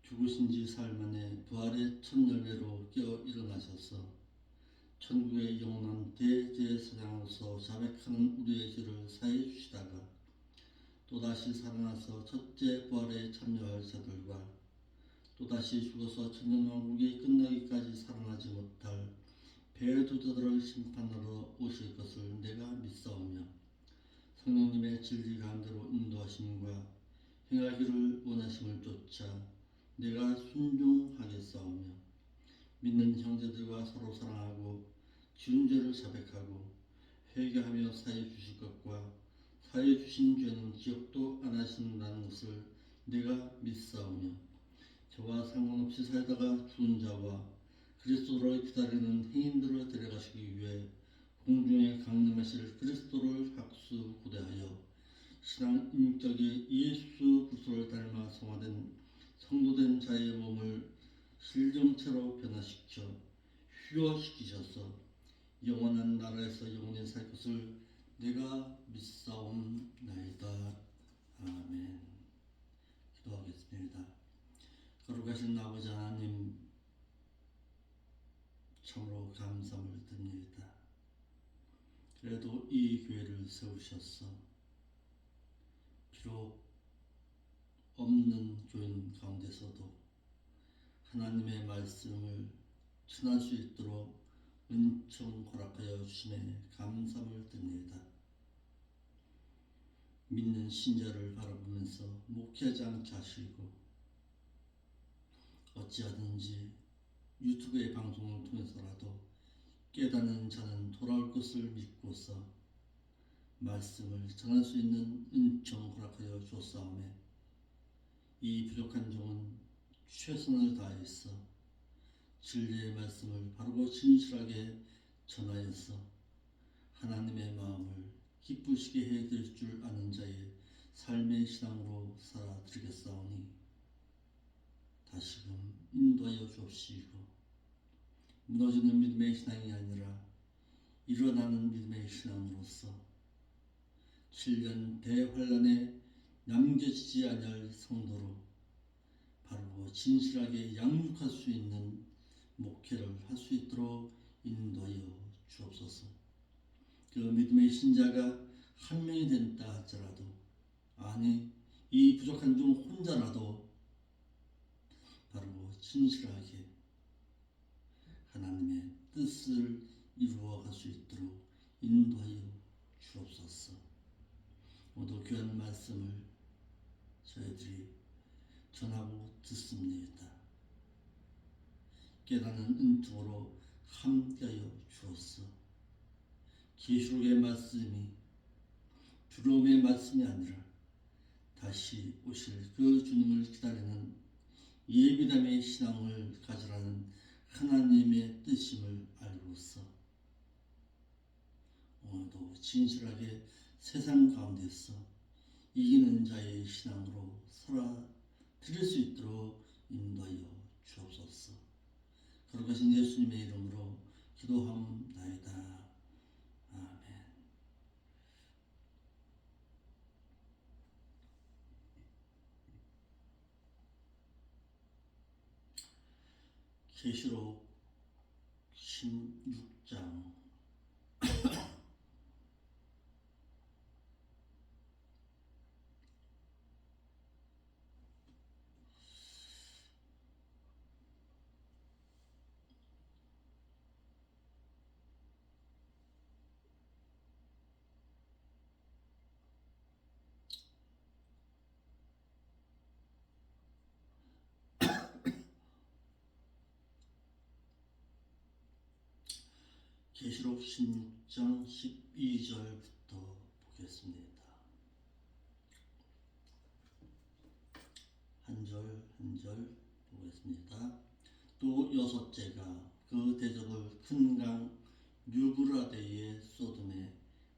죽으신 지 사흘 만에 부활의 첫 열매로 깨어 일어나셔서 천국의 영원한 대제사장으로서 자백하는 우리의 죄를 사해 주시다가 또다시 살아나서 첫째 부활에 참여할 자들과 또다시 죽어서 천년왕국이 끝나기까지 살아나지 못할 배도자들을 심판하러 오실 것을 내가 믿사오며 성령님의 진리 가운데로 인도하심과 행하기를 원하심을 쫓아 내가 순종하겠사오며 믿는 형제들과 서로 사랑하고 지은 죄를 자백하고 회개하며 사해 주실 것과 사해 주신 죄는 기억도 안 하신다는 것을 내가 믿사오며 저와 상관없이 살다가 죽은 자와 그리스도를 기다리는 행인들을 데려가시기 위해 공중에 강림하실 그리스도를 학수 고대하여 신앙 인격이 예수 그리스도를 닮아 성화된 성도된 자의 몸을 실정체로 변화시켜 휴어시키셔서 영원한 나라에서 영원히 살 것을 내가 믿사옵나이다. 아멘. 기도하겠습니다. 거룩하신 아버지 하나님, 참으로 감사를 드립니다. 그래도 이 교회를 세우셔서 비록 없는 교인 가운데서도 하나님의 말씀을 전할 수 있도록 은총 허락하여 주심에 감사를 드립니다. 믿는 신자를 바라보면서 목회하지 않게 하시고 어찌하든지 유튜브의 방송을 통해서라도 깨닫는 자는 돌아올 것을 믿고서 말씀을 전할 수 있는 은총 허락하여 주옵사오매 이 부족한 종은 최선을 다해서 진리의 말씀을 바르고 진실하게 전하여서 하나님의 마음을 기쁘시게 해드릴 줄 아는 자의 삶의 신앙으로 살아드리겠사오니 다시금 인도하여 주옵시고 무너지는 믿음의 신앙이 아니라 일어나는 믿음의 신앙으로서 7년 대환란에 남겨지지 아니할 성도로 바르고 진실하게 양육할 수 있는 목회를 할 수 있도록 인도하여 주옵소서. 그 믿음의 신자가 한 명이 된다 할지라도 아니 이 부족한 중 혼자라도 바르고 진실하게 하나님의 뜻을 이루어갈 수 있도록 인도하여 주옵소서. 모두 귀한 말씀을 저희들이 전하고 듣습니다. 깨닫는 은총으로 함께하여 주옵소서. 계시록의 말씀이 두려움의 말씀이 아니라 다시 오실 그 주님을 기다리는 예비담의 신앙을 가지라는 하나님의 뜻임을 알고서 오늘도 진실하게 세상 가운데서 이기는 자의 신앙으로 살아드릴 수 있도록 인도하여 주옵소서. 거룩하신 예수님의 이름으로 기도하옵나이다. 아멘. 계시록 16장 계시록 16장 12절부터 보겠습니다. 한 절 한 절 보겠습니다. 또 여섯째가 그 대적을 큰 강 유브라데에 쏟음에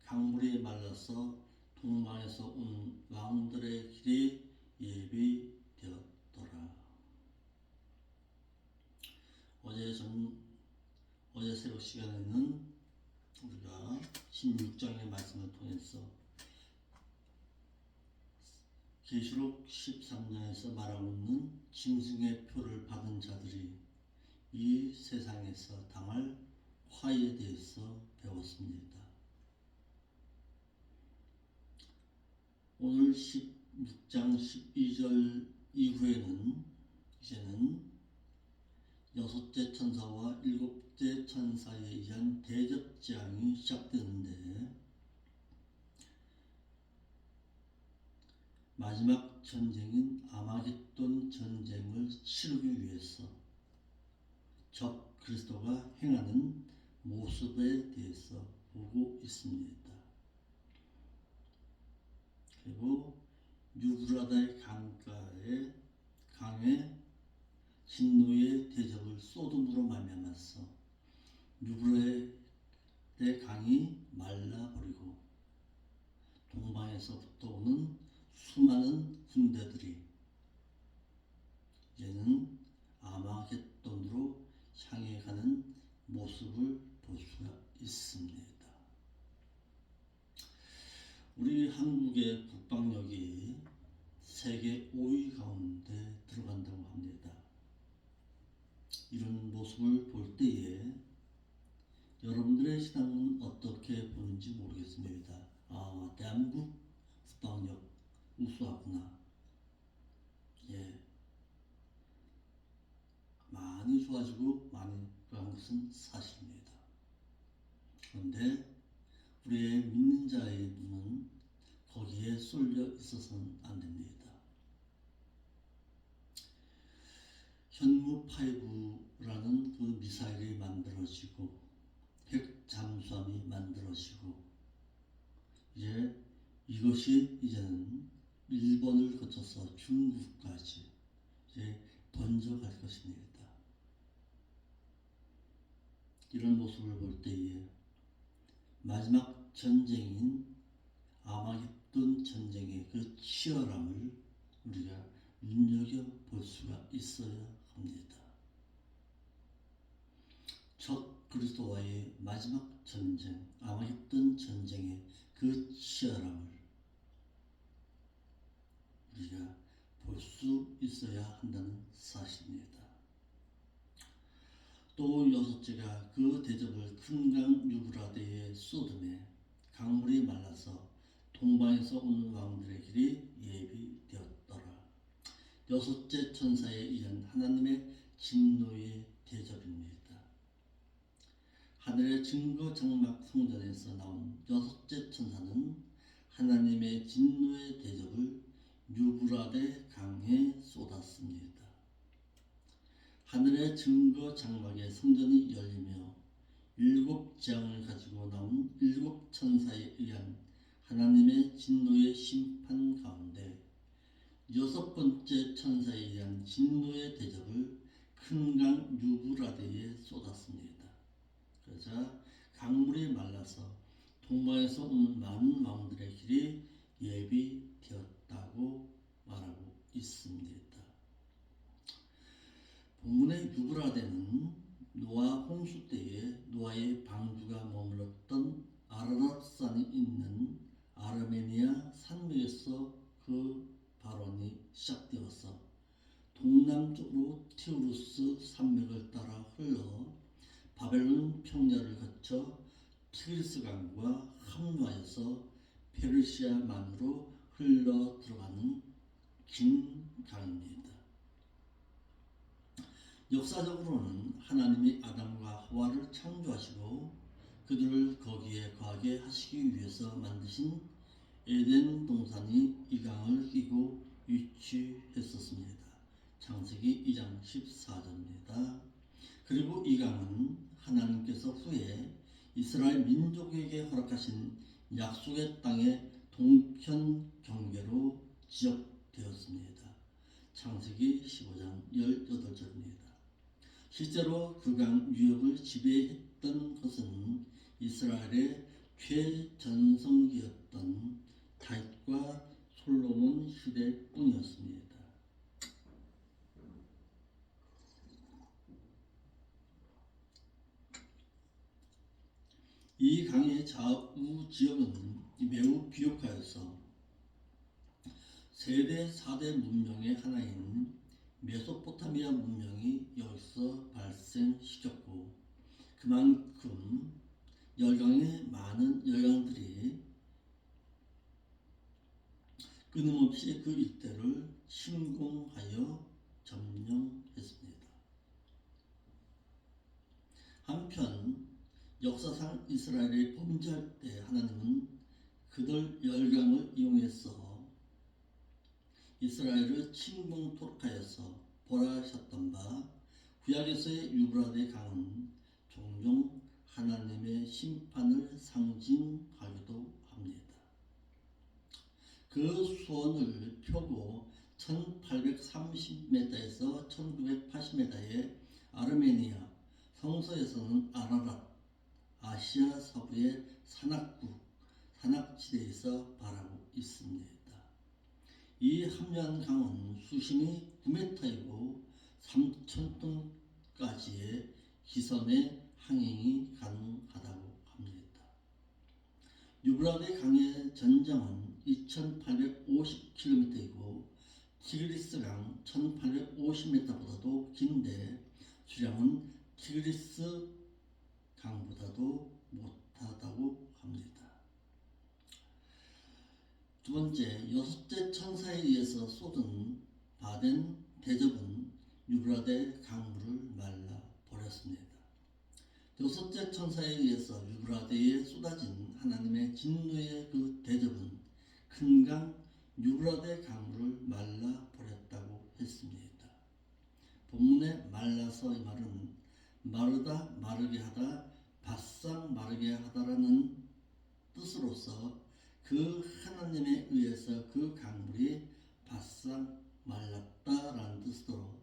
강물이 말라서 동방에서 온 왕들의 길이 예비되었더라. 어제 새벽 시간에는 우리가 16장의 말씀을 통해서 계시록 13장에서 말하고 있는 짐승의 표를 받은 자들이 이 세상에서 당할 화에 대해서 배웠습니다. 오늘 16장 12절 이후에는 이제는 여섯째 천사와 일곱째 천사에 의한 대접 재앙이 시작되는데, 마지막 전쟁인 아마겟돈 전쟁을 치르기 위해서 적 그리스도가 행하는 모습에 대해서 보고 있습니다. 그리고 유브라데 강에 진노의 대접을 쏟음으로 말미암아서 유브라데 강이 말라버리고 동방에서부터 오는 수많은 군대들이 이제는 아마겟돈으로 향해 가는 모습을 볼 수가 있습니다. 우리 한국의 국방력이 세계 5위 가운데 들어간다고 합니다. 이런 모습을 볼 때에 여러분들의 신앙은 어떻게 보는지 모르겠습니다. 대한민국 국방력 우수하구나. 많이 좋아지고 많이 그런 것은 사실입니다. 그런데 우리의 믿는 자의 눈은 거기에 쏠려 있어서는 안 됩니다. 현무5라는 그 미사일이 만들어지고 핵 잠수함이 만들어지고 이것이 이제는 일본을 거쳐서 중국까지 이제 번져갈 것입니다. 이런 모습을 볼 때에 마지막 전쟁인 아마겟돈 전쟁의 그 치열함을 우리가 눈여겨볼 수가 있어야 합니다. 적 그리스도와의 마지막 전쟁, 아마겟돈 전쟁의 그 치열함을 우리가 볼 수 있어야 한다는 사실입니다. 또 여섯째가 그 대접을 큰 강 유브라데에 쏟음에 강물이 말라서 동방에서 오는 왕들의 길이 예비되었더라. 여섯째 천사에 의한 하나님의 진노의 대접입니다. 하늘의 증거 장막 성전에서 나온 여섯째 천사는 하나님의 진노의 대접을 유브라데 강에 쏟았습니다. 하늘의 증거 장막의 성전이 열리며 일곱 재앙을 가지고 나온 일곱 천사에 의한 하나님의 진노의 심판 가운데 여섯 번째 천사에 의한 진노의 대접을 큰 강 유브라데에 쏟았습니다. 그러자 강물이 말라서 동방에서 오는 많은 왕들의 길이 예비되었다고 말하고 있습니다. 본문의 유브라데는 노아 홍수 때에 노아의 방주가 머물렀던 아라랏산이 있는 아르메니아 산맥에서 그 발원이 시작되어서 동남쪽으로 티우루스 산맥을 따라 흘러 바벨론 평야를 거쳐 티그리스 강과 합류하여서 페르시아만으로 흘러 들어가는 긴 강입니다. 역사적으로는 하나님이 아담과 하와를 창조하시고 그들을 거기에 거하게 하시기 위해서 만드신 에덴 동산이 이 강을 끼고 위치했었습니다. 창세기 2장 14절입니다. 그리고 이 강은 하나님께서 후에 이스라엘 민족에게 허락하신 약속의 땅의 동편 경계로 지역되었습니다. 창세기 15장 18절입니다. 실제로 그 강 유역을 지배했던 것은 이스라엘의 최전성기였던 다윗과 솔로몬 시대뿐이었습니다. 이 강의 좌우 지역은 매우 비옥하여서 세대 4대 문명의 하나인 메소포타미아 문명이 여기서 발생시켰고 그만큼 열강의 많은 열강들이 끊임없이 그 일대를 침공하여 점령했습니다. 한편 역사상 이스라엘이 범죄할 때 하나님은 그들 열강을 이용해서 이스라엘을 침공토록 하여서 벌하셨던 바 구약에서의 유브라데 강은 종종 하나님의 심판을 상징하기도 합니다. 그 수원을 펴고 1830m에서 1980m의 아르메니아 성서에서는 아라랏 아시아 서부의 산악지대에서 바라고 있습니다. 이 함유한 강은 수심이 9m이고 3,000톤까지의 기선의 항행이 가능하다고 합니다. 유브라데 강의 전장은 2,850km이고 티그리스강 1,850m보다도 긴데 수량은 티그리스 강보다도 못하다고 합니다. 두 번째, 여섯째 천사에 의해서 쏟은 바된 대접은 유브라데 강물을 말라 버렸습니다. 여섯째 천사에 의해서 유브라데에 쏟아진 하나님의 진노의 그 대접은 큰 강 유브라데 강물을 말라 버렸다고 했습니다. 본문의 말라서 이 말은 마르다 마르게 하다 바싹 마르게 하다라는 뜻으로서 그 하나님에 의해서 그 강물이 바싹 말랐다라는 뜻으로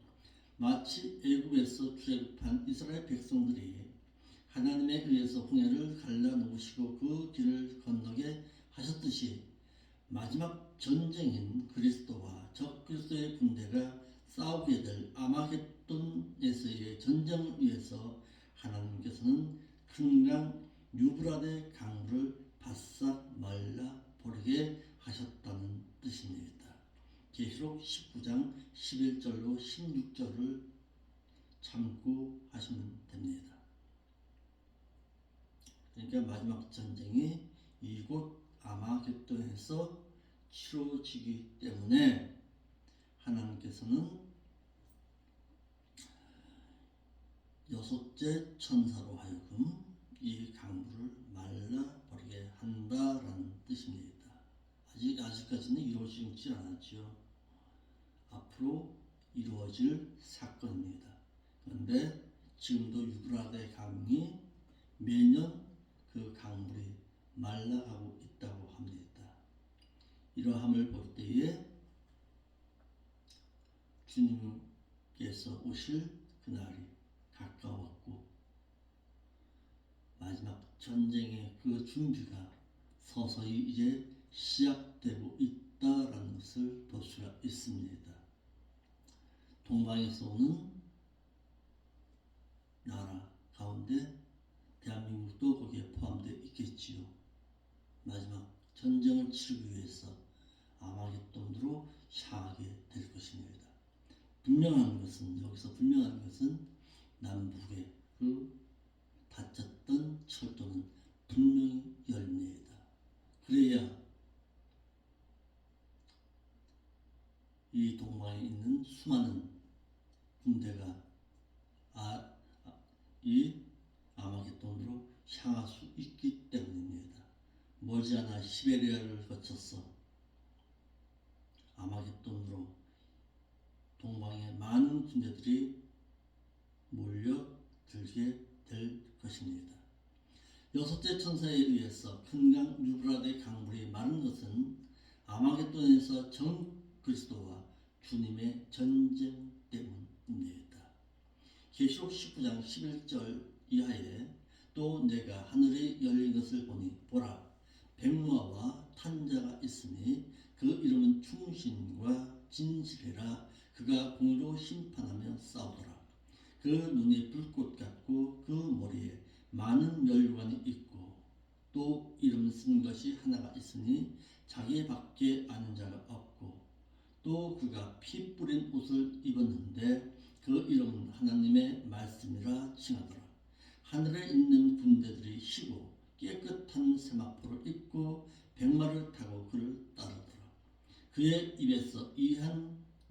마치 애굽에서 출애굽한 이스라엘 백성들이 하나님에 의해서 홍해를 갈라놓으시고 그 길을 건너게 하셨듯이 마지막 전쟁인 그리스도와 적그리스도의 군대가 싸우게 될 아마겟돈에서의 전쟁을 위해서 하나님께서는 큰 강 유브라데 강물을 바싹 말라 버리게 하셨다는 뜻입니다. 계시록 19장 11절로 16절을 참고하시면 됩니다. 그러니까 마지막 전쟁이 이곳 아마겟돈에서 치러지기 때문에 하나님께서는 여섯째 천사로 하여금 이 강물을 말라버리게 한다라는 뜻입니다. 아직까지는 이루어지지 않았죠. 앞으로 이루어질 사건입니다. 그런데 지금도 유브라데 강이 매년 그 강물이 말라가고 있다고 합니다. 이러함을 볼 때에 주님께서 오실 그날이 가까웠고 마지막 전쟁의 그 준비가 서서히 이제 시작되고 있다라는 것을 볼 수가 있습니다. 동방에서 오는 나라 가운데 대한민국도 거기에 포함되어 있겠지요. 마지막 전쟁을 치르기 위해서 아마겟돈으로 향하게 될 것입니다. 여기서 분명한 것은 남북의 그 닫혔던 철도는 분명히 열립니다. 그래야 이 동방에 있는 수많은 군대가 이 아마겟돈으로 향할 수 있기 때문입니다. 머지않아 시베리아를 거쳐서 아마겟돈으로 동방의 많은 군대들이 몰려들게 될 것입니다. 여섯째 천사에 의해서 큰 강 유브라데 강물이 마른 것은 아마겟돈에서 전 그리스도와 주님의 전쟁 때문입니다. 계시록 19장 11절 이하에 또 내가 하늘이 열린 것을 보니 보라 백마와 탄자가 있으니 그 이름은 충신과 진실이라 그가 공의로 심판하며 싸우더라. 그 눈이 불꽃 같고 그 머리에 많은 멸관이 있고 또 이름 쓴 것이 하나가 있으니 자기 밖에 아는 자가 없고 또 그가 피 뿌린 옷을 입었는데 그 이름은 하나님의 말씀이라 칭하더라. 하늘에 있는 군대들이 쉬고 깨끗한 세마포를 입고 백마를 타고 그를 따르더라. 그의 입에서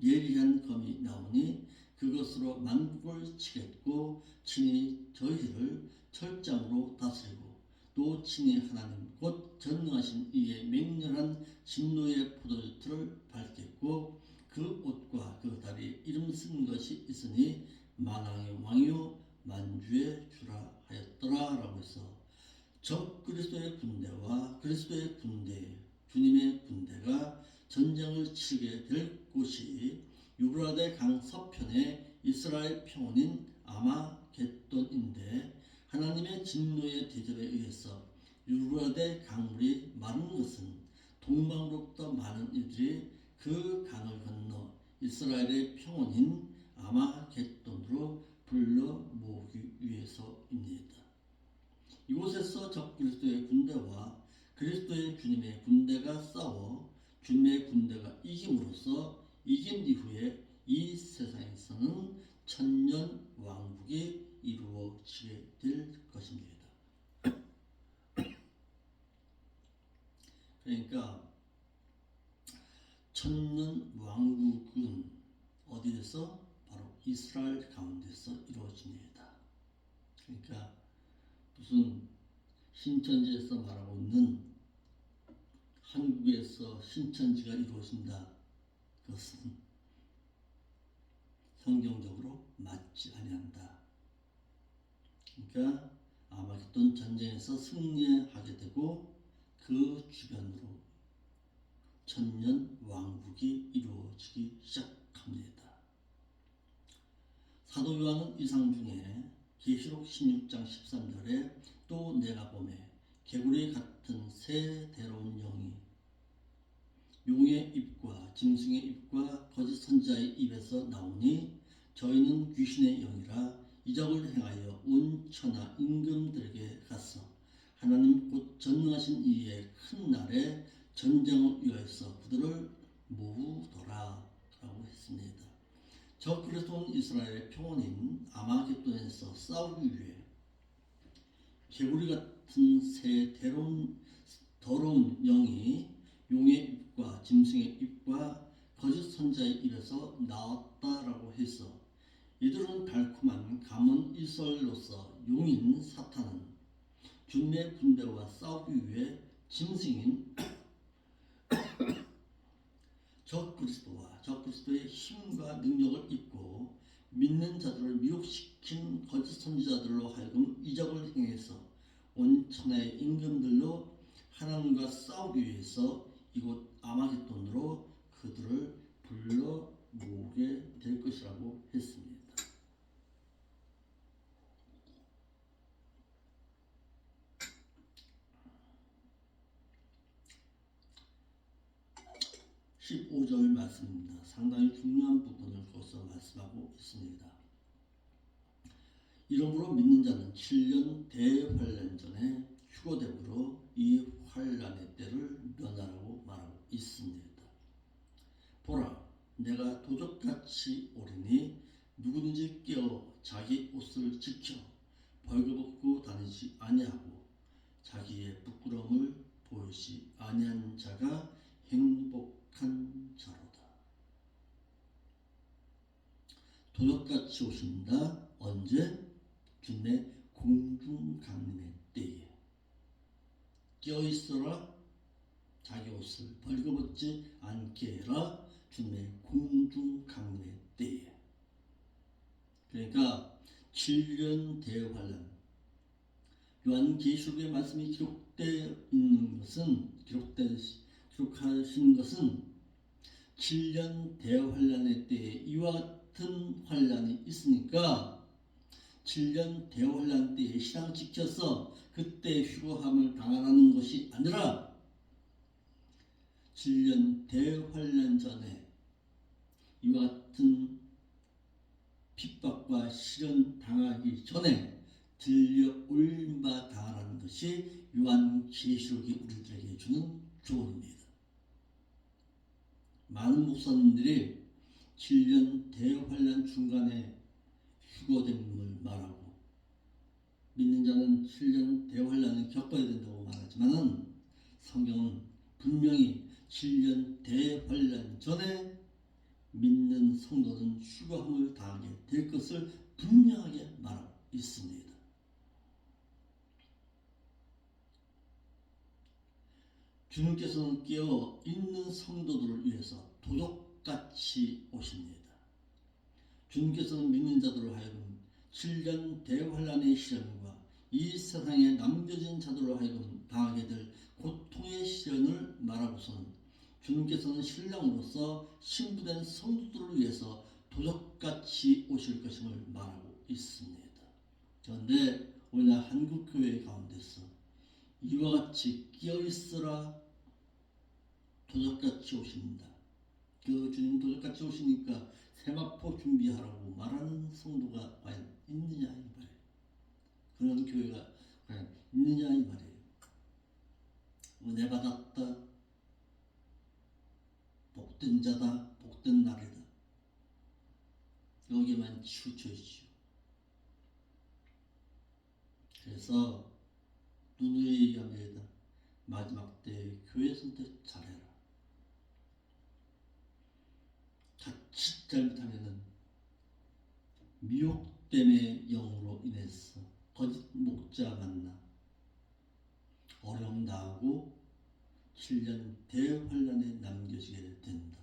예리한 검이 나오니 그것으로 만국을 치겠고 친히 저희를 철장으로 다스리고 또 친히 하나님 곧 전능하신 이의 맹렬한 진노의 포도주틀을 밟겠고 그 옷과 그 다리에 이름 쓴 것이 있으니 만왕의 왕이요 만주의 주라 하였더라 라고 해서 적그리스도의 군대와 그리스도의 군대, 주님의 군대가 전쟁을 치르게 될 곳이 유브라데 강 서편의 이스라엘 평원인 아마겟돈인데 하나님의 진노의 대접에 의해서 유브라데 강물이 마른 것은 동방으로부터 많은 이들이 그 강을 건너 이스라엘의 평원인 아마겟돈으로 불러 모으기 위해서입니다. 이곳에서 적그리스도의 군대와 그리스도의 주님의 군대가 싸워 주님의 군대가 이김으로써 이긴 이후에 이 세상에서는 천년 왕국이 이루어지게 될 것입니다. 그러니까 천년 왕국은 어디에서? 바로 이스라엘 가운데서 이루어집니다. 그러니까 무슨 신천지에서 말하고 있는 한국에서 신천지가 이루어진다. 그것은 성경적으로 맞지 아니한다. 그러니까 아마겟돈 전쟁에서 승리하게 되고 그 주변으로 천년 왕국이 이루어지기 시작합니다. 사도 요한은 이상 중에 계시록 16장 13절에 또 내가 보매 개구리 같은 새 대로운 영이 용의 입과 짐승의 입과 거짓 선지자의 입에서 나오니 저희는 귀신의 영이라 이적을 행하여 온 천하 임금들에게 갔어 하나님 곧 전능하신 이의 큰 날에 전쟁을 위하여서 그들을 모으더라 라고 했습니다. 적그리스도는 이스라엘의 평원인 아마겟돈에서 싸우기 위해 개구리 같은 새 더러운 영이 용의 입과 짐승의 입과 거짓 선자의 입에서 나왔다라고 해서 이들은 달콤한 가문 이설로서 용인 사탄은 주님의 군대와 싸우기 위해 짐승인 적그리스도와 적그리스도의 힘과 능력을 입고 믿는 자들을 미혹시킨 거짓 선지자들로 하여금 이적을 행해서 온 천하의 임금들로 하나님과 싸우기 위해서 이곳 아마겟돈으로 그들을 불러 모으게 될 것이라고 했습니다. 15절 말씀입니다. 상당히 중요한 부분을 거기서 말씀하고 있습니다. 이러므로 믿는 자는 7년 대환란 전에 휴거됨으로 이 환란의 때를 면하라고 말하고 있습니다. 보라, 내가 도적같이 오리니 누구든지 깨어 자기 옷을 지켜 벌거벗고 다니지 아니하고 자기의 부끄러움을 보이지 아니한 자가 행복한 자로다. 도적같이 오신다. 언제? 주님의 공중강림의 때에 깨어있어라. 자기 옷을 벌거벗지 않게 해라. 주님의 공중강림의 때에. 그러니까 7년 대환란, 요한계시록의 말씀이 기록되어 있는 것은 기록하신 것은 7년 대환란의 때에 이와 같은 환란이 있으니까 7년 대환란 때에 신앙 지켜서 그때 휴거함을 당하라는 것이 아니라 7년 대환란 전에 이와 같은 핍박과 시련 당하기 전에 들려 올바 당하라는 것이 요한계시록이 우리들에게 주는 조언입니다. 많은 목사님들이 7년 대환란 중간에 휴거됨을 말하고 믿는 자는 7년 대환란을 겪어야 된다고 말하지만은 성경은 분명히 7년 대환란 전에 믿는 성도는 휴거함을 당하게 될 것을 분명하게 말하고 있습니다. 주님께서는 깨어 있는 성도들을 위해서 도둑같이 오십니다. 주님께서는 믿는 자들을 하여금 7년 대환란의 시련과 이 세상에 남겨진 자들로 하여금 당하게 될 고통의 시련을 말하고서는 주님께서는 신랑으로서 신부된 성도들을 위해서 도적같이 오실 것임을 말하고 있습니다. 그런데 오늘날 한국교회 가운데서 이와 같이 끼어있으라 도적같이 오십니다. 그 주님 도적같이 오시니까 세마포 준비하라고 말하는 성도가 과연 있느냐 이 말이에요. 그런 교회가 과연 있느냐 이 말이에요. 은혜 받았다, 복된 자다, 복된 날이다. 여기만 치우쳐 있죠. 그래서 누누이 얘기합니다. 마지막 때 교회 선택 잘해라. 자칫 잘못하면은 미혹됨의 영으로 인해서 거짓 목자 만나 어려움 당하고 7년 대환란에 남겨지게 된다.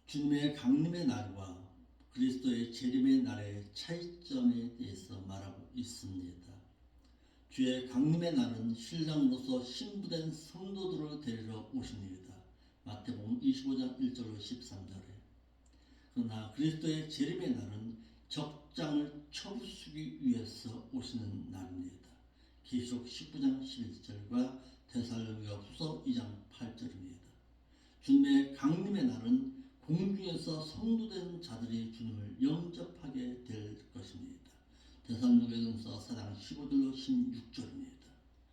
주님의 강림의 날과 그리스도의 재림의 날의 차이점에 대해서 말하고 있습니다. 주의 강림의 날은 신랑으로서 신부된 성도들을 데리러 오십니다. 마태복음 25장 1절로 13절에. 그러나 그리스도의 재림의 날은 적장을 쳐부수기 위해서 오시는 날입니다. 계시록 19장 11절과 데살로니가후서 2장 8절입니다. 주님의 강림의 날은 공중에서 성도된 자들이 주님을 영접하게 될 것입니다. 데살로니가전서 4장 15절로 16절입니다.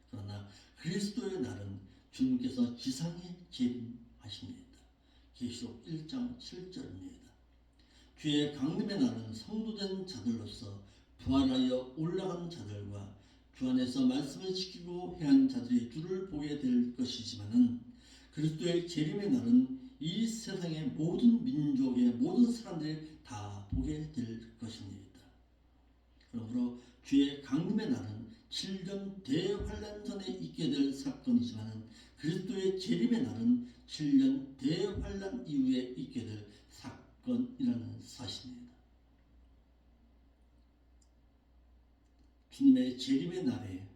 그러나 그리스도의 날은 주님께서 지상에 재림하십니다. 계시록 1장 7절입니다. 주의 강림의 날은 성도된 자들로서 부활하여 올라간 자들과 주 안에서 말씀을 지키고 행한 자들이 주를 보게 될 것이지만은 그리스도의 재림의 날은 이 세상의 모든 민족의 모든 사람들이 다 보게 될 것입니다. 그러므로 주의 강림의 날은 7년 대환란 전에 있게 될 사건이지만 그리스도의 재림의 날은 7년 대환란 이후에 있게 될 사건이라는 사실입니다. 주님의 재림의 날에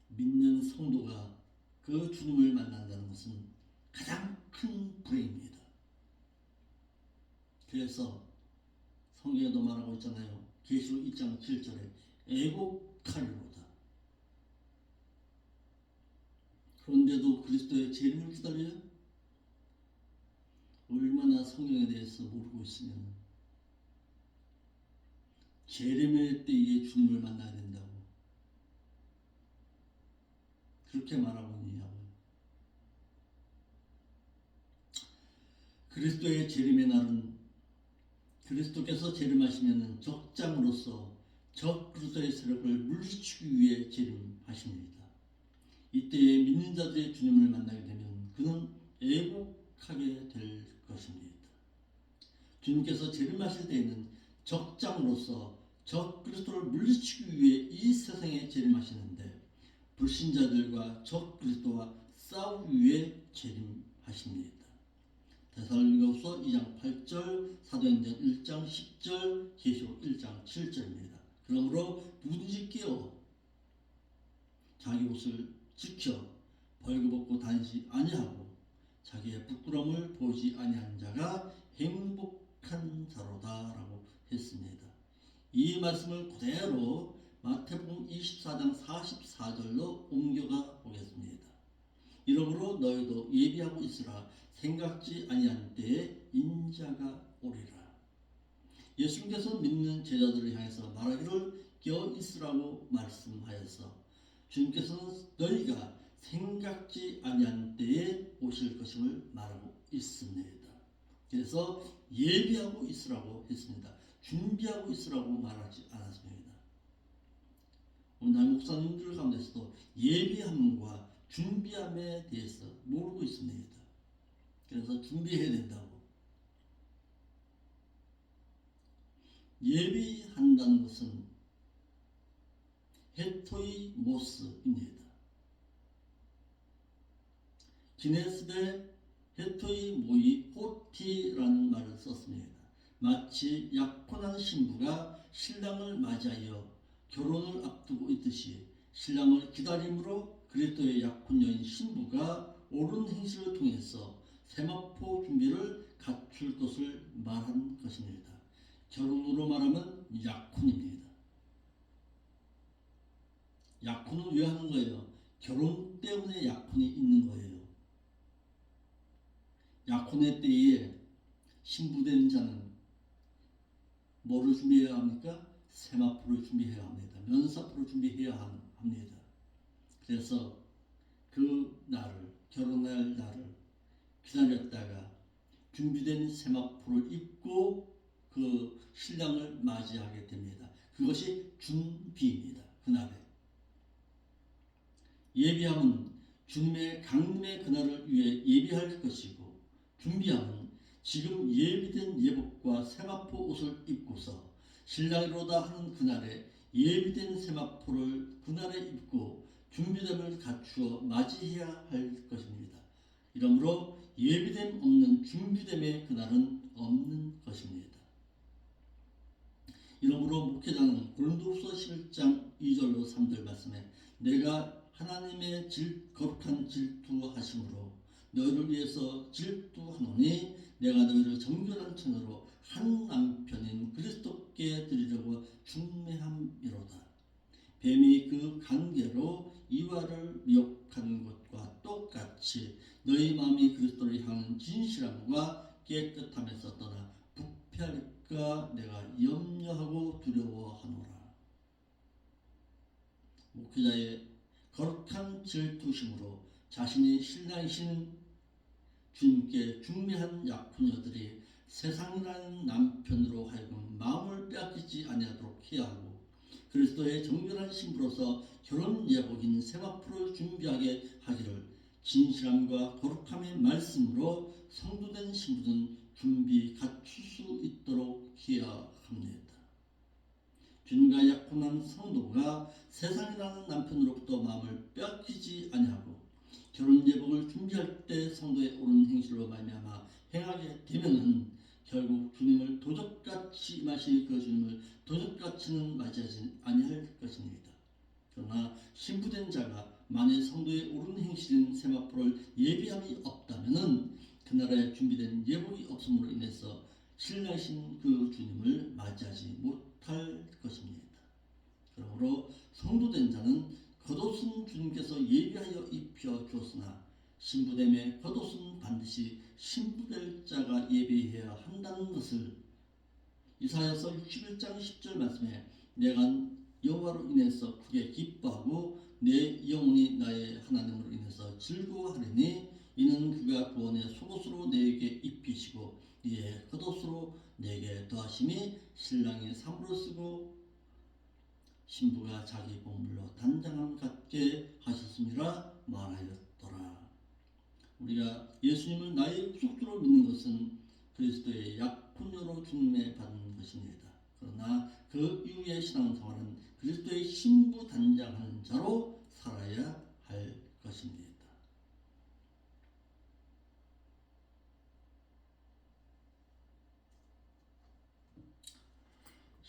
믿는 성도가 그 주님을 만난다는 것은 가장 큰 불행입니다. 그래서 성경에도 말하고 있잖아요. 계시록 2장 7절에 애곡하리로다. 그런데도 그리스도의 재림을 기다려요? 얼마나 성경에 대해서 모르고 있으면 재림의 때에 주님을 만나야 된다고 그렇게 말하고 있냐고요. 그리스도의 재림의 날은 그리스도께서 재림하시면 적장으로서 적 그리스도의 세력을 물리치기 위해 재림하십니다. 이때에 믿는 자들의 주님을 만나게 되면 그는 애곡하게 될 것입니다. 주님께서 재림하실 때에는 적장으로서 적 그리스도를 물리치기 위해 이 세상에 재림하시는데 불신자들과 적 그리스도와 싸우기 위해 재림하십니다. 데살로니가후서 2장 8절, 사도행전 1장 10절, 계시록 1장 7절입니다. 그러므로 누구든지 깨어 자기 옷을 지켜 벌거벗고 다니지 아니하고 자기의 부끄러움을 보지 아니한 자가 행복한 자로다라고 했습니다. 이 말씀을 그대로 마태복음 24장 44절로 옮겨가 보겠습니다. 이러므로 너희도 예비하고 있으라. 생각지 아니한 때에 인자가 오리라. 예수님께서 믿는 제자들을 향해서 말하기를 껴 있으라고 말씀하여서 주님께서는 너희가 생각지 아니한 때에 오실 것임을 말하고 있습니다. 그래서 예비하고 있으라고 했습니다. 준비하고 있으라고 말하지 않았습니다. 오늘 목사님들 가운데서도 예비함과 준비함에 대해서 모르고 있습니다. 그래서 준비해야 된다고. 예비한다는 것은 헤토이 모스입니다. 기네스대 헤토이 모이 호티라는 말을 썼습니다. 마치 약혼한 신부가 신랑을 맞이하여 결혼을 앞두고 있듯이 신랑을 기다림으로 그리스도의 약혼녀인 신부가 옳은 행실을 통해서 세마포 준비를 갖출 것을 말한 것입니다. 결혼으로 말하면 약혼입니다. 약혼을 왜 하는 거예요? 결혼 때문에 약혼이 있는 거예요. 약혼의 때에 신부된 자는 뭐를 준비해야 합니까? 세마포를 준비해야 합니다. 면사포를 준비해야 합니다. 그래서 그 날을, 결혼할 날을 기다렸다가 준비된 세마포를 입고 그 신랑을 맞이하게 됩니다. 그것이 준비입니다. 그날에. 예비함은 주님의 강림의 그날을 위해 예비할 것이고, 준비함은 지금 예비된 예복과 세마포 옷을 입고서 신랑이로다 하는 그날에 예비된 세마포를 그날에 입고 준비됨을 갖추어 맞이해야 할 것입니다. 이러므로 예비됨 없는 준비됨의 그날은 없는 것입니다. 이러므로 목회자는 고린도후서 11장 2절로 3절 말씀에 내가 하나님의 거룩한 질투하심으로 너희를 위해서 질투하노니 내가 너희를 정결한 천으로 한 남편인 그리스도께 드리려고 중매함이로다. 뱀이 그 관계로 이와를 미혹한 것과 똑같이 너희 마음이 그리스도를 향한 진실함과 깨끗함에서 떠나 부패할까 내가 염려하고 두려워하노라. 목회자의 거룩한 질투심으로 자신이 신랑이신 주님께 중매한 약혼녀들이 세상이라는 남편으로 하여금 마음을 빼앗기지 아니하도록 해야 하고 그리스도의 정결한 신부로서 결혼 예복인 세마포를 준비하게 하기를 진실함과 거룩함의 말씀으로 성도된 신부는 준비 갖출 수 있도록 해야 합니다. 주님과 약혼한 성도가 세상이라는 남편으로부터 마음을 빼앗기지 아니하고 결혼 예복을 준비할 때 성도의 옳은 행실로 말미암아 행하게 되면은 결국 주님을 도적같이 임하실 그 주님을 도적같이는 맞이하지 아니할 것입니다. 그러나 신부된 자가 만일 성도의 옳은 행실인 세마포를 예비함이 없다면은 그날에 준비된 예복이 없음으로 인해서 신랑이신 그 주님을 맞이하지 못할 것입니다. 그러므로 성도된 자는 겉옷은 주님께서 예비하여 입혀 주었으나 신부됨의 겉옷은 반드시 신부될 자가 예비해야 한다는 것을 이사야서 61장 10절 말씀에 내가 여호와로 인해서 크게 기뻐하고 내 영혼이 나의 하나님으로 인해서 즐거워하리니 이는 그가 구원의 속옷으로 내게 입히시고 이에 겉옷으로 내게 더하심이 신랑이 삼으로 쓰고 신부가 자기 보물로 단장함 같게 하셨음이라 말하였더라. 우리가 예수님을 나의 구속주로 믿는 것은 그리스도의 약혼녀로 중매 받는 것입니다. 그러나 그 이후의 신앙생활은 그리스도의 신부 단장하는 자로 살아야 할 것입니다.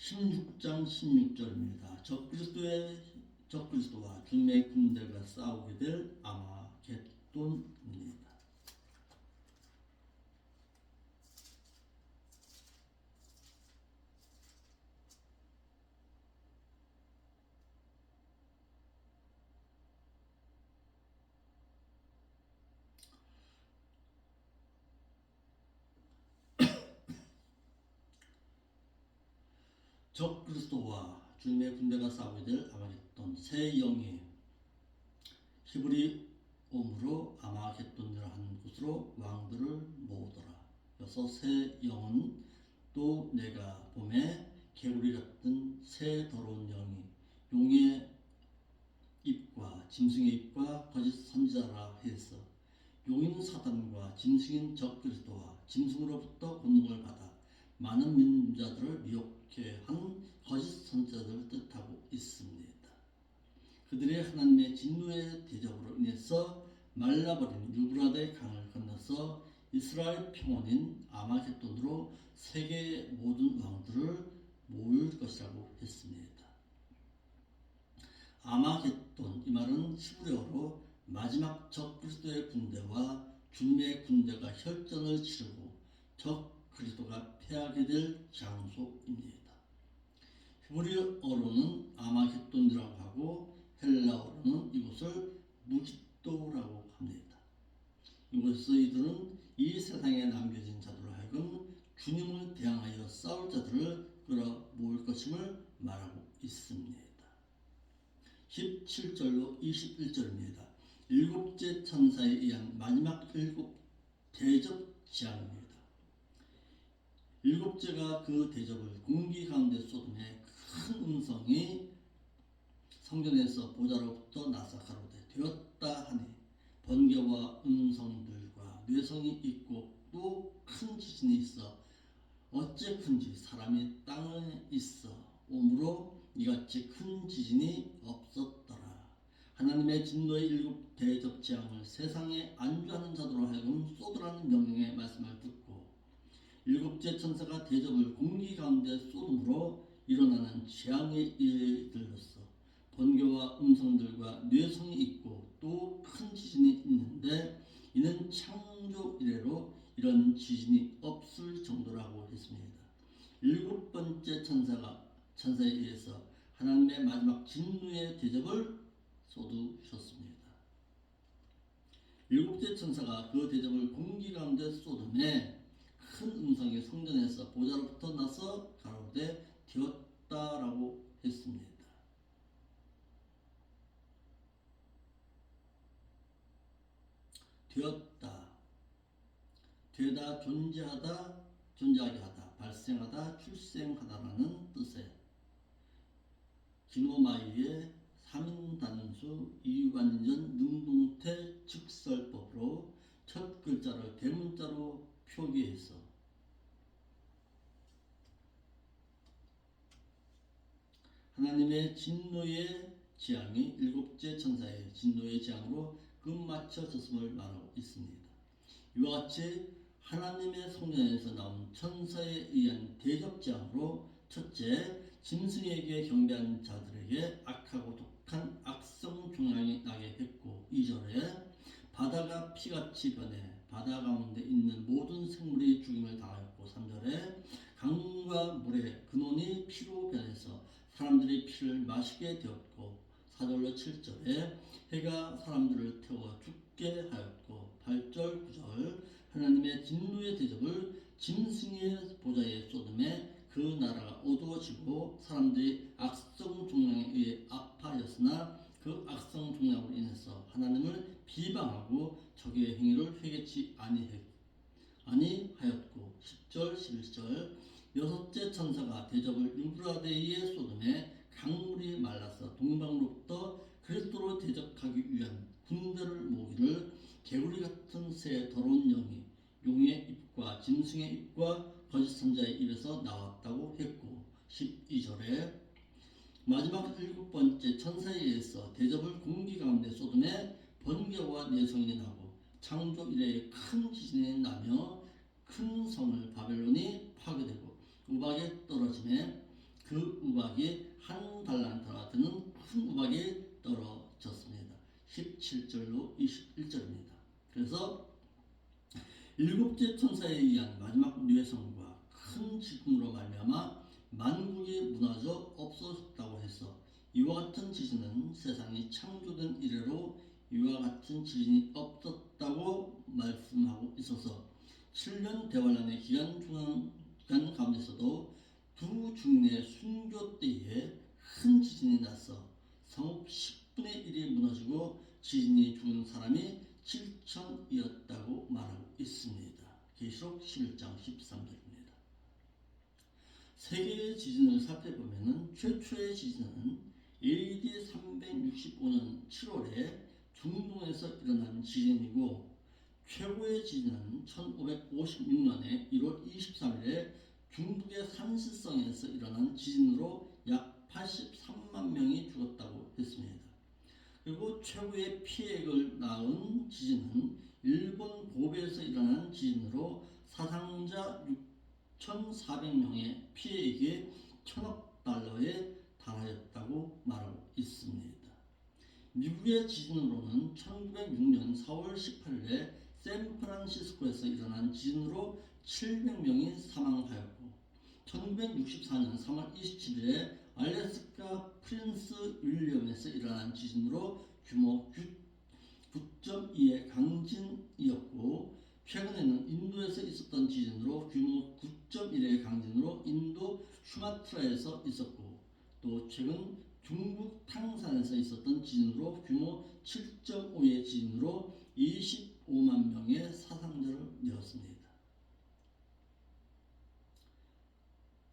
16장 16절입니다. 적그리스도와 주님의 군대가 싸우게 될 아마겟돈입니다. 적그리스도와 주님의 군대가 싸우게 될 아마겟돈 새 영이 히브리om으로 아마겟돈이라는 곳으로 왕들을 모으더라. 여기서 새 영은 또 내가 봄에 개구리 같은 새 더러운 영이 용의 입과 짐승의 입과 거짓 선지자라 했어. 용인 사단과 짐승인 적그리스도와 짐승으로부터 권능을 받아 많은 민자들을 미혹해 한 거짓 선지자들을 뜻하고 있습니다. 그들의 하나님의 진노의 대접으로 인해서 말라버린 유브라데 강을 건너서 이스라엘 평원인 아마겟돈으로 세계의 모든 왕들을 모을 것이라고 했습니다. 아마겟돈, 이 말은 히브리어로 마지막 적그리스도의 군대와 주님의 군대가 혈전을 치르고 적그리스도가 패하게 될 장소입니다. 히브리어로는 아마겟돈이라고 하고 헬라어로는 이곳을 무기또라고 합니다. 이곳에서 이들은 이 세상에 남겨진 자들로 하여금 주님을 대항하여 싸울 자들을 끌어 모을 것임을 말하고 있습니다. 17절로 21절입니다. 일곱째 천사에 의한 마지막 일곱 대접 재앙입니다. 일곱째가 그 대접을 공기 가운데 쏟음에 큰 음성이 성전에서 보좌로부터 나서 가로되 되었다 하니 번개와 음성들과 뇌성이 있고 또 큰 지진이 있어 어째 큰지 사람이 땅에 있어 오므로 이같이 큰 지진이 없었더라. 하나님의 진노의 일곱 대접 재앙을 세상에 안주하는 자들로 하여금 쏟으라는 명령의 말씀을 듣고 일곱째 천사가 대접을 공기 가운데 쏟음으로 일어나는 재앙의 일들로서 번개와 음성들과 뇌성이 있고 또 큰 지진이 있는데 이는 창조 이래로 이런 지진이 없을 정도라고 했습니다. 일곱 번째 천사에 의해서 하나님의 마지막 진노의 대접을 쏟으셨습니다. 일곱째 천사가 그 대접을 공기 가운데 쏟음에 큰 음성이 성전에서 보좌로부터 나서 가로되 되었다라고 했습니다. 되었다, 되다, 존재하게 하다, 발생하다, 출생하다라는 뜻의 기노마이의 3인 단수 이완전 능동태 직설법으로 첫 글자를 대문자로 표기해서 하나님의 진노의 재앙이 일곱째 천사의 진노의 재앙으로 끝마쳐졌음을 말하고 있습니다. 이와 같이 하나님의 성전에서 나온 천사에 의한 대접 재앙으로 첫째, 짐승에게 경배한 자들에게 악하고 독한 악성 종양이 나게 했고 2절에 바다가 피같이 변해 바다 가운데 있는 모든 생물이 죽임을 당하였고 3절에 강과 물의 근원이 피로 변해서 사람들이 피를 마시게 되었고 4절로 7절에 해가 사람들을 태워 죽게 하였고 8절 9절 하나님의 진노의 대접을 짐승의 보좌에 쏟음에 그 나라가 어두워지고 사람들이 악성 종양에 의해 아파하였으나 그 악성 종양으로 인해서 하나님을 비방하고 적의 행위를 회개치 아니하였고 10절 11절 여섯째 천사가 대접을 유브라데의 쏟음에 강물이 말라서 동방으로부터 그리스도로 대적하기 위한 군대를 모으기를 개구리 같은 새 더러운 영이 용의 입과 짐승의 입과 거짓 선자의 입에서 나왔다고 했고 12절에 마지막 일곱 번째 천사에 의해서 대접을 공기 가운데 쏟음에 번개와 내성이 나고 창조 이래의 큰 지진이 나며 큰 성을 바벨론이 파괴되고 우박에 떨어짐에 그 우박이 한 달란트나 되는 큰 우박이 떨어졌습니다. 17절로 21절입니다. 그래서 일곱째 천사에 의한 마지막 뇌성과 큰 지진으로 말미암아 만국이 무너져 없어졌다고 해서 이와 같은 지진은 세상이 창조된 이래로 이와 같은 지진이 없었다고 말씀하고 있어서 7년 대환란의 기간 가운데서도 두 중인의 순교 때에 큰 지진이 나서 성읍 10분의 1이 무너지고 지진이 죽은 사람이 7천이었다고 말하고 있습니다. 계시록 11장 13절입니다. 세계의 지진을 살펴보면 최초의 지진은 AD 365년 7월에 중동에서 일어난 지진이고 최고의 지진은 1556년에 1월 23일에 중국의 산시성에서 일어난 지진으로 약 83만 명이 죽었다고 했습니다. 그리고 최고의 피해를 낳은 지진은 일본 고베에서 일어난 지진으로 사상자 6,400명의 피해액이 1,000억 달러에 달하였다고 말하고 있습니다. 미국의 지진으로는 1906년 4월 18일에 샌프란시스코에서 일어난 지진으로 700명이 사망하였고 1964년 3월 27일에 알래스카 프린스 윌리엄에서 일어난 지진으로 규모 9.2의 강진이었고 최근에는 인도에서 있었던 지진으로 규모 9.1의 강진으로 인도 슈마트라에서 있었고 또 최근 중국 탕산에서 있었던 지진으로 규모 7.5의 지진으로 25만 명의 사상자를 내었습니다.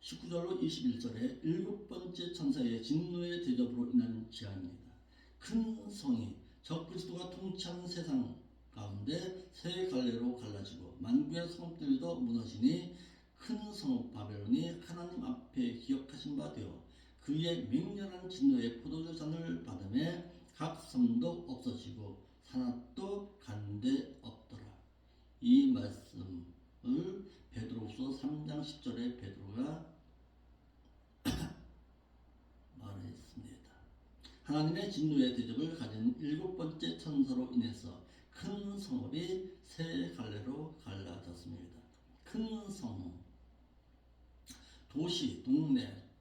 19절로 21절에 일곱 번째 천사의 진노의 대접으로 인한 재앙입니다. 큰 성이 적그리스도가 통치하는 세상 가운데 세 갈래로 갈라지고 만국의 성들도 무너지니 큰 성읍 바벨론이 하나님 앞에 기억하신 바 되어 그의 맹렬한 진노의 포도주 잔을 받음에 각 섬도 없어지고 산악도 간데 없더라. 이 말씀을 베드로후서 3장 10절에 베드로가 말했습니다. 하나님의 진노의 대접을 가진 일곱 번째 천사로 인해서 큰 성읍이 세 갈래로 갈라졌습니다. 큰 성읍, 도시, 동네,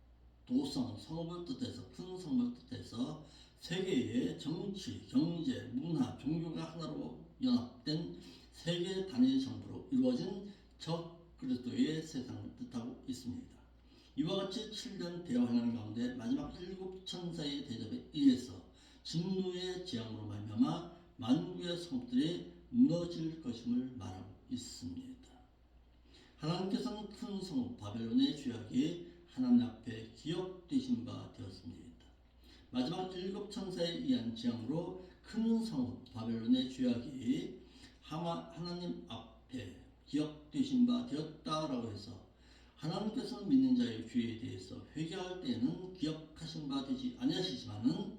도성, 성읍을 뜻해서 큰 성읍을 뜻해서 세계의 정치, 경제, 문화, 종교가 하나로 연합된 세계 단일 정부로 이루어진 적그리스도의 세상을 뜻하고 있습니다. 이와 같이 7년 대환란 가운데 마지막 일곱 천사의 대접에 의해서 진노의 재앙으로 말미암아 만국의 성읍들이 무너질 것임을 말하고 있습니다. 하나님께서는 큰 성읍 바벨론의 죄악이 하나님 앞에 기억되신 바 되었습니다. 마지막 일곱 천사에 의한 재앙으로 큰 성읍 바벨론의 죄악이 하나님 앞에 기억되신 바 되었다라고 해서 하나님께서는 믿는 자의 죄에 대해서 회개할 때에는 기억하신 바 되지 아니하시지만은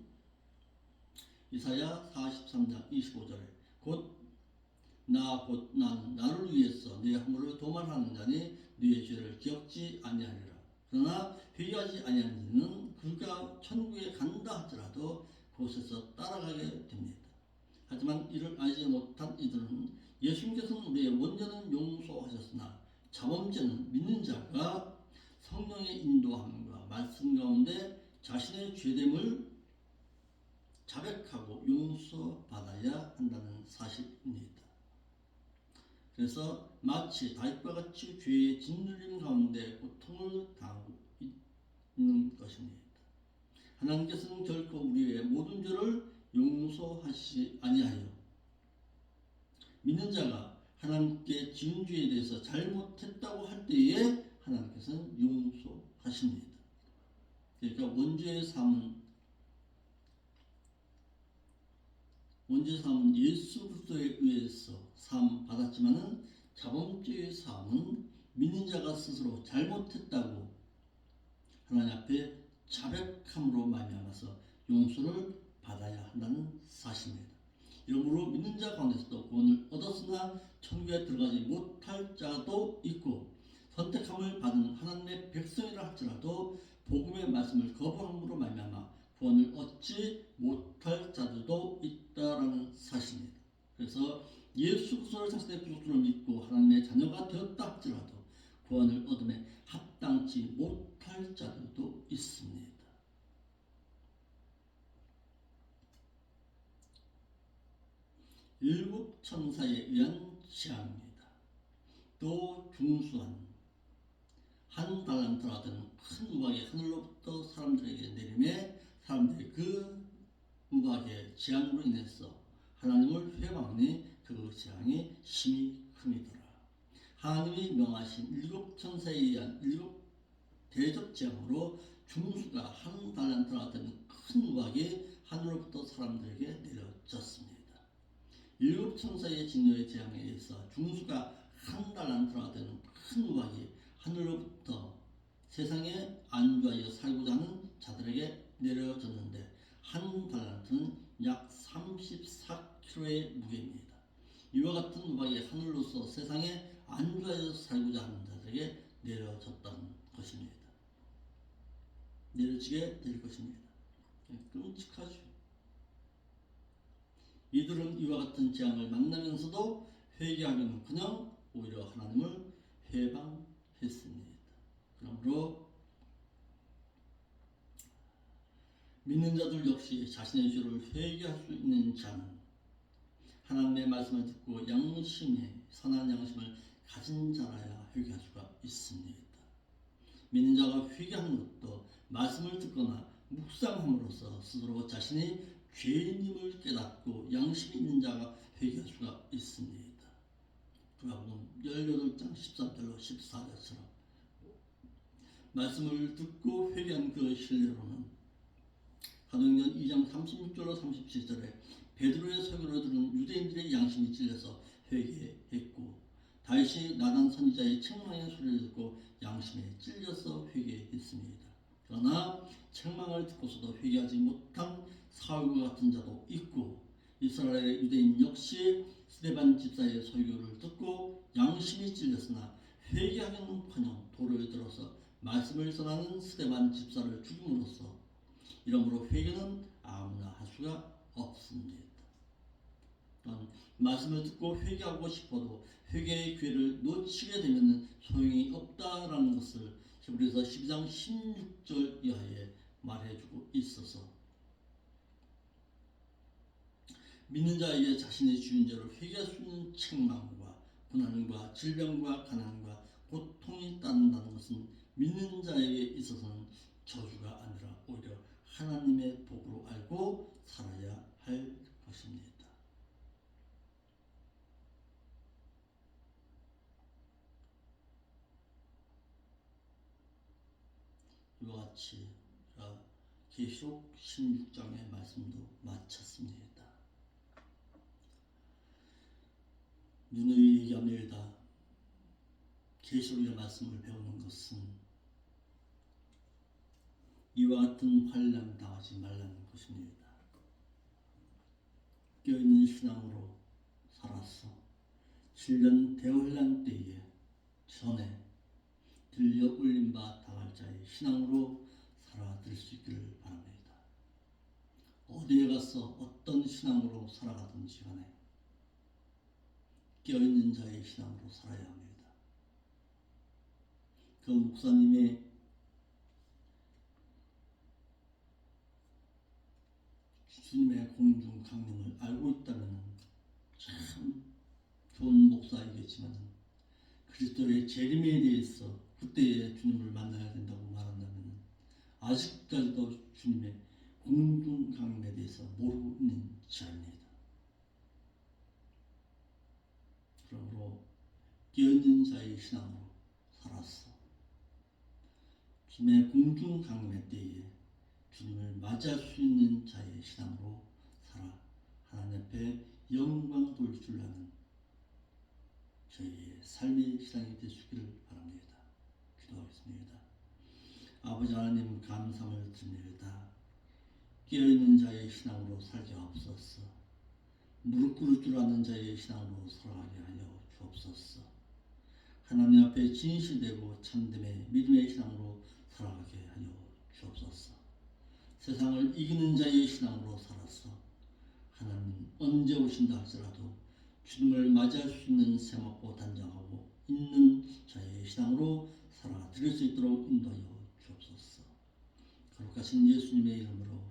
이사야 43장 25절에 곧 난 나를 위해서 내 허물을 도말하는 자니 네 죄를 기억지 아니하리라. 그러나 회개하지 아니하는 자는 그가 천국에 간다 할지라도 그곳에서 따라가게 됩니다. 하지만 이를 알지 못한 이들은 예수님께서는 우리의 원죄는 용서하셨으나 자범죄는 믿는 자가 성령의 인도함과 말씀 가운데 자신의 죄됨을 자백하고 용서받아야 한다는 사실입니다. 그래서 마치 다윗과 같이 죄의 짓눌림 가운데 고통을 당하고 있는 것입니다. 하나님께서는 결코 우리의 모든 죄를 용서하시지 아니하여 믿는 자가 하나님께 지은 죄에 대해서 잘못했다고 할 때에 하나님께서는 용서하십니다. 그러니까 원죄의 삶은 예수 그리스도에 의해서 삶 받았지만은 자범죄의 삶은 믿는 자가 스스로 잘못했다고 하나님 앞에 자백함으로 말미암아서 용서를 받아야 한다는 사실입니다. 이러므로 믿는 자 가운데서도 구원을 얻었으나 천국에 들어가지 못할 자도 있고 선택함을 받은 하나님의 백성이라 할지라도 복음의 말씀을 거부함으로 말미암아 구원을 얻지 못할 자들도 있다라는 사실입니다. 그래서 예수 그리스도를 자신의 구속주로 믿고 하나님의 자녀가 되었다 할지라도 구원을 얻음에 합당치 못할 자들도 있습니다. 일곱 천사에 의한 재앙입니다. 또 중수한 한 달란트라는 큰 우박이 하늘로부터 사람들에게 내림에 사람들이 그 우박의 재앙으로 인해서 하나님을 회방하니 그 재앙이 심히 큼이더라. 하나님이 명하신 일곱 천사에 의한 일곱 대접 재앙으로 중수가 한 달란트나 되는 큰 우박이 하늘로부터 사람들에게 내려졌습니다. 일곱 천사의 진노의 재앙에 의해서 중수가 한 달란트나 되는 큰 우박이 하늘로부터 세상에 안주하여 살고자 하는 자들에게 내려졌는데 한 달란트는 약 34kg의 무게입니다. 이와 같은 우박이 하늘로서 세상에 안주하여 살고자 하는 자들에게 내려졌다는 것입니다. 내려지게 될 것입니다. 끔찍하죠. 이들은 이와 같은 재앙을 만나면서도 회개하기는커녕 오히려 하나님을 회방했습니다. 그러므로 믿는 자들 역시 자신의 죄를 회개할 수 있는 자는 하나님의 말씀을 듣고 선한 양심을 가진 자라야 회개할 수가 있습니다. 믿는 자가 회개하는 것도 말씀을 듣거나 묵상함으로써 스스로 자신이 죄인임을 깨닫고 양심이 있는 자가 회개할 수가 있습니다. 누가복음 18장 13절로 14절처럼 말씀을 듣고 회개한 그 신뢰로는 사도행전 2장 36절로 37절에 베드로의 설교를 들은 유대인들의 양심이 찔려서 회개했고 다윗이 나단 선지자의 책망의 소리를 듣고 양심에 찔려서 회개했습니다. 그러나 책망을 듣고서도 회개하지 못한 사울과 같은 자도 있고 이스라엘의 유대인 역시 스데반 집사의 설교를 듣고 양심이 찔렸으나 회개하기는커녕 도로에 들어서 말씀을 전하는 스데반 집사를 죽임으로써 이러므로 회개는 아무나 할 수가 없습니다. 말씀을 듣고 회개하고 싶어도 회개의 기회를 놓치게 되면 소용이 없다라는 것을 히브리서 12장 16절 이하에 말해주고 있어서 믿는 자에게 자신의 지은 죄를 회개할 수 있는 책망과 고난과 질병과 가난과 고통이 따른다는 것은 믿는 자에게 있어서는 저주가 아니라 오히려 하나님의 복으로 알고 살아야 할 것입니다. 이와 같이 계시록 16장의 말씀도 마쳤습니다. 누누이 얘기합니다. 계시록의 말씀을 배우는 것은 이와 같은 환난 당하지 말라는 것입니다. 깨어있는 신앙으로 살아서 7년 대환란 때에 전에 들려 올린 바 당할 자의 신앙으로 살아들 수 있기를 바랍니다. 어디에 가서 어떤 신앙으로 살아가든지 간에 깨어있는 자의 신앙으로 살아야 합니다. 그 목사님의 주님의 공중 강림을 알고 있다면 참 좋은 목사이겠지만 그리스도의 재림에 대해서 그때의 주님을 만나야 된다고 말한다면 아직까지도 주님의 공중 강림에 대해서 모르고 있는 자입니다. 그러므로 깨어있는 자의 신앙으로 살았어. 주님의 공중 강림의 때에 주님을 맞이할 수 있는 자의 신앙으로 살아 하나님 앞에 영광 돌주려는 저희의 삶의 신앙이 될 수 있기를 바랍니다. 기도하겠습니다. 아버지 하나님 감사함을 드립니다. 깨어있는 자의 신앙으로 살게 하옵소서. 무릎 꿇을 줄 아는 자의 신앙으로 살아가게 하여 주옵소서. 하나님 앞에 진실되고 참됨의 믿음의 신앙으로 살아가게 하여 주옵소서. 세상을 이기는 자의 신앙으로 살아서 하나님 언제 오신다 할지라도 주님을 맞이할 수 있는 세먹고 단장하고 있는 자의 신앙으로 살아드릴 수 있도록 인도하여 주옵소서. 거룩하신 예수님의 이름으로